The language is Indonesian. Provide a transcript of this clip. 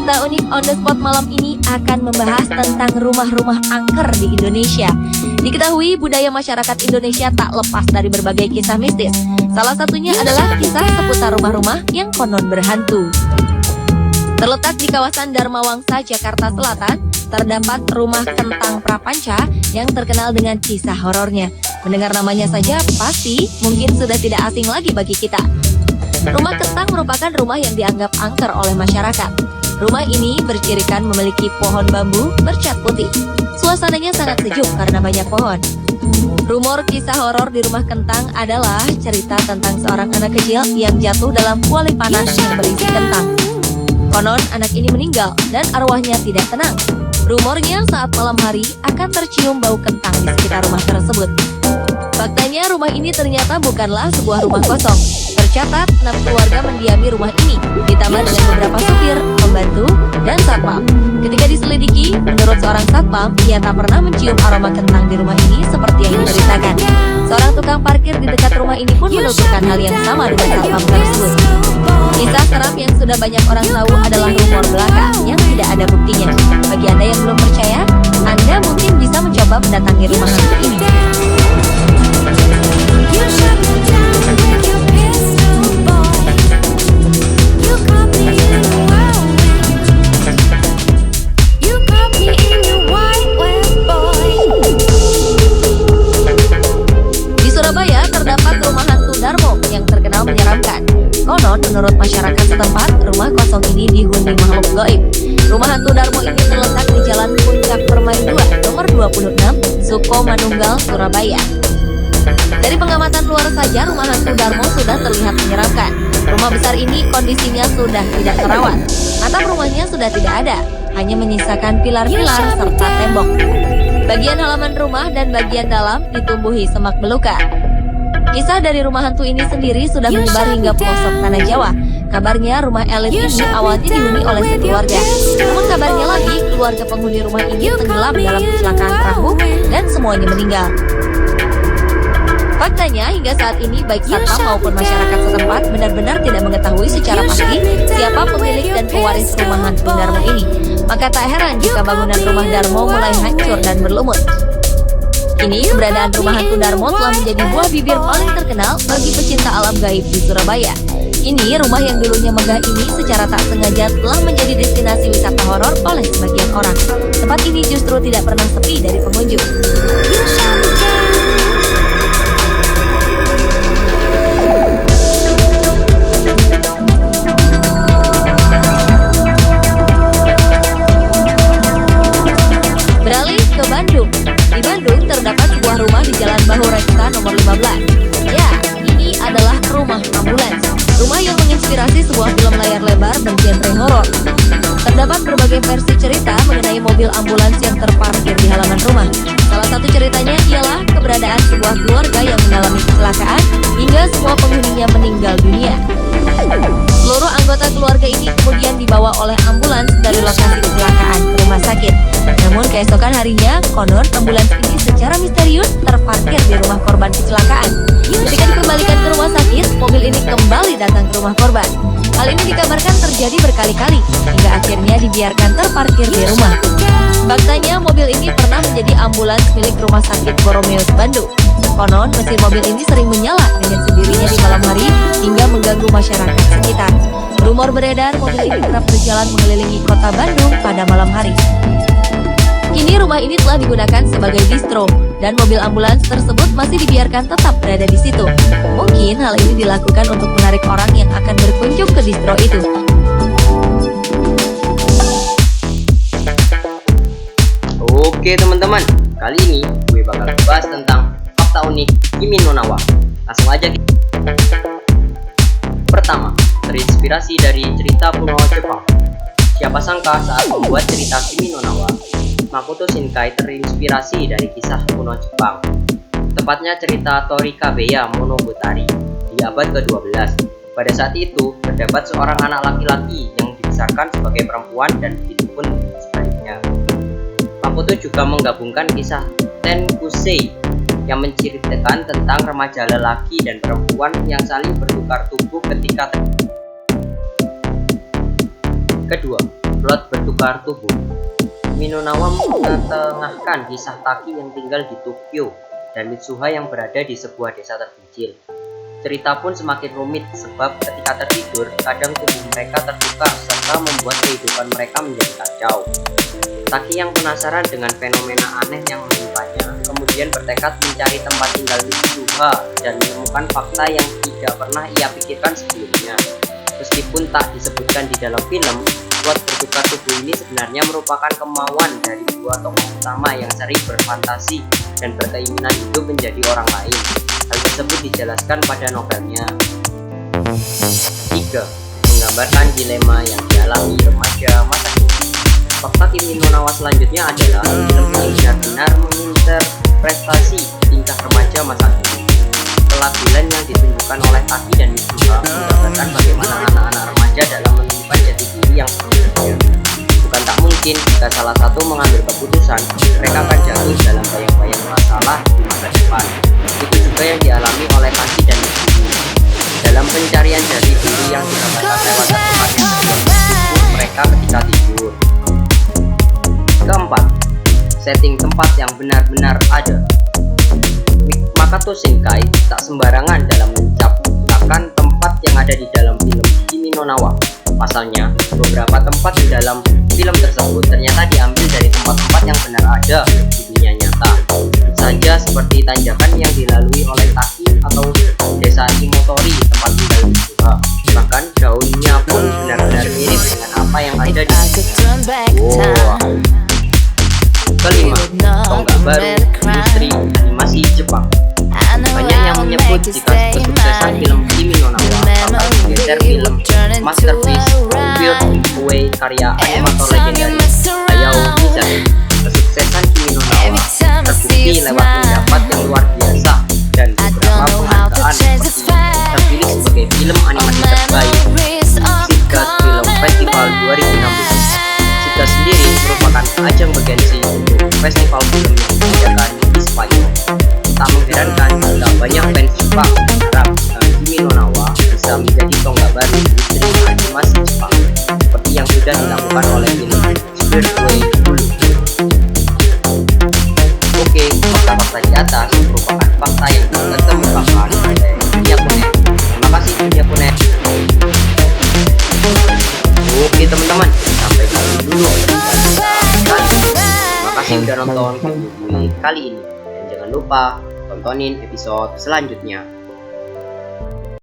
Cerita unik on the spot malam ini akan membahas tentang rumah-rumah angker di Indonesia. Diketahui budaya masyarakat Indonesia tak lepas dari berbagai kisah mistis. Salah satunya adalah kisah seputar rumah-rumah yang konon berhantu. Terletak di kawasan Dharma Wangsa, Jakarta Selatan, terdapat rumah Kentang Prapanca yang terkenal dengan kisah horornya. Mendengar namanya saja pasti mungkin sudah tidak asing lagi bagi kita. Rumah Kentang merupakan rumah yang dianggap angker oleh masyarakat. Rumah ini bercirikan memiliki pohon bambu bercat putih. Suasananya sangat sejuk karena banyak pohon. Rumor kisah horor di rumah Kentang adalah cerita tentang seorang anak kecil yang jatuh dalam kuali panas yang berisi kentang. Konon anak ini meninggal dan arwahnya tidak tenang. Rumornya saat malam hari akan tercium bau kentang di sekitar rumah tersebut. Faktanya rumah ini ternyata bukanlah sebuah rumah kosong. Tercatat 6 keluarga mendiami rumah ini, ditambah dengan beberapa supir, pembantu, dan satpam. Ketika diselidiki, menurut seorang satpam, ia tak pernah mencium aroma kentang di rumah ini seperti yang diceritakan. Seorang tukang parkir di dekat rumah ini pun menuturkan hal yang sama dengan satpam tersebut. Kisah seram yang sudah banyak orang tahu adalah rumor belaka yang tidak ada buktinya. Bagi Anda yang belum percaya, Anda mungkin bisa mencoba mendatangi rumah hantu ini. Konon, menurut masyarakat setempat, rumah kosong ini dihuni makhluk gaib. Rumah hantu Darmo ini terletak di Jalan Puncak Permai 2, nomor 26, Suko Manunggal, Surabaya. Dari pengamatan luar saja, rumah hantu Darmo sudah terlihat menyeramkan. Rumah besar ini kondisinya sudah tidak terawat. Atap rumahnya sudah tidak ada, hanya menyisakan pilar-pilar serta tembok. Bagian halaman rumah dan bagian dalam ditumbuhi semak belukar. Kisah dari rumah hantu ini sendiri sudah menyebar hingga pelosok tanah Jawa. Kabarnya rumah elit ini awalnya dihuni oleh sekeluarga. Namun kabarnya lagi, keluarga penghuni rumah ini tenggelam dalam kecelakaan perahu dan semuanya meninggal. Faktanya hingga saat ini baik satpam maupun masyarakat setempat benar-benar tidak mengetahui secara pasti siapa pemilik dan pewaris rumah hantu Darmo ini. Maka tak heran jika bangunan rumah Darmo mulai hancur dan berlumut. Kini, keberadaan rumah hantu Darmo telah menjadi buah bibir paling terkenal bagi pecinta alam gaib di Surabaya. Kini, rumah yang dulunya megah ini secara tak sengaja telah menjadi destinasi wisata horor oleh sebagian orang. Tempat ini justru tidak pernah sepi dari pengunjung. Beralih ke Bandung. Di Bandung terdapat sebuah rumah di Jalan Bahu Reksa nomor 15. Ya, ini adalah rumah ambulans. Rumah yang menginspirasi sebuah film layar lebar bergenre horor. Terdapat berbagai versi cerita mengenai mobil ambulans yang terparkir di halaman rumah. Salah satu ceritanya ialah keberadaan sebuah keluarga yang mengalami kecelakaan hingga semua penghuninya meninggal dunia. Seluruh anggota keluarga ini kemudian dibawa oleh ambulans dari lokasi kecelakaan ke rumah sakit. Namun keesokan harinya, konon ambulans ini secara misterius terparkir di rumah korban kecelakaan. Ketika dikembalikan ke rumah sakit, mobil ini kembali datang ke rumah korban. Hal ini dikabarkan terjadi berkali-kali, hingga akhirnya dibiarkan terparkir di rumah. Faktanya, mobil ini pernah menjadi ambulans milik Rumah Sakit Boromeus Bandung. Konon, mesin mobil ini sering menyala dengan sendirinya di malam hari hingga mengganggu masyarakat sekitar. Rumor beredar mobil ini kerap berjalan mengelilingi kota Bandung pada malam hari. Kini rumah ini telah digunakan sebagai distro dan mobil ambulans tersebut masih dibiarkan tetap berada di situ. Mungkin hal ini dilakukan untuk menarik orang yang akan berkunjung ke distro itu. Oke teman-teman, kali ini gue bakal bahas tentang fakta unik Kimi no Na wa. Langsung aja kita. Pertama, terinspirasi dari cerita kuno Jepang. Siapa sangka saat membuat cerita Kimi no Na wa, Makoto Shinkai terinspirasi dari kisah kuno Jepang. Tepatnya cerita Tori Kabeya Monogatari di abad ke-12. Pada saat itu, terdapat seorang anak laki-laki yang dibesarkan sebagai perempuan dan begitu pun sebaliknya. Makoto juga menggabungkan kisah Tenkusei yang menceritakan tentang remaja lelaki dan perempuan yang saling bertukar tubuh ketika Kedua, plot bertukar tubuh. Kimi no Na wa mengetengahkan kisah Taki yang tinggal di Tokyo dan Mitsuha yang berada di sebuah desa terpencil. Cerita pun semakin rumit sebab ketika tertidur, kadang tubuh mereka tertukar serta membuat kehidupan mereka menjadi kacau. Taki yang penasaran dengan fenomena aneh yang menimpanya, kemudian bertekad mencari tempat tinggal Mitsuha dan menemukan fakta yang tidak pernah ia pikirkan sebelumnya. Meskipun tak disebutkan di dalam film, plot bertukar tubuh ini sebenarnya merupakan kemauan dari dua tokoh utama yang sering berfantasi dan berkeinginan hidup menjadi orang lain. Hal tersebut dijelaskan pada novelnya. 3. Menggambarkan dilema yang dialami remaja masa kini. Fakta Kimi no Na wa selanjutnya adalah film ini benar-benar menginterpretasi tingkah remaja masa kini. Pelabelan yang ditunjukkan oleh Taki dan Mitsuha menggambarkan bagaimana anak-anak remaja dalam menemukan jati diri yang sebenarnya. Bukan tak mungkin jika salah satu mengambil keputusan, mereka akan jatuh dalam bayang-bayang masalah di masa depan. Itu juga yang dialami oleh Taki dan Mitsuha. Dalam pencarian jati diri yang didapatkan lewat tertukarnya sebuah tubuh mereka ketika tidur. Keempat, setting tempat yang benar-benar ada. Makoto Shinkai tak sembarangan dalam menciptakan tempat yang ada di dalam film Kimi no Na wa. Pasalnya, beberapa tempat di dalam film tersebut ternyata diambil dari tempat-tempat yang benar ada di dunia nyata. Saja seperti tanjakan yang dilalui oleh Taki atau desa Imotori tempat tinggal Mitsuha. Bahkan daunnya pun benar-benar mirip dengan apa yang ada di sini. Wow. Kelima, tonggak baru industri animasi Jepang. Banyak yang menyebut jika kesuksesan film Kimi no Na wa bakal menggeser film masterpiece Weird Away karya animator legendaris Hayao Miyazaki. Kesuksesan Kimi no Na wa terbukti lewat pendapat yang luar biasa dan beberapa penghargaan seperti terpilih sebagai film animasi terbaik Sitges Film Festival 2016. Sitges sendiri merupakan ajang bergensi untuk festival film yang diadakan di Spanyol. Tak mengherankan jika banyak fans Jepang berharap Kimi no Na wa bisa menjadi tonggak baru industri animasi Jepang seperti yang sudah dilakukan oleh film Spirit Away dulu. Oke, fakta-fakta di atas merupakan fakta yang ditemukan oleh Dunia Punet. Terima kasih Dunia Punet. Oke teman-teman, sampai kali dulu. Terima kasih sudah nonton video gue kali ini. Dan jangan lupa tontonin episode selanjutnya.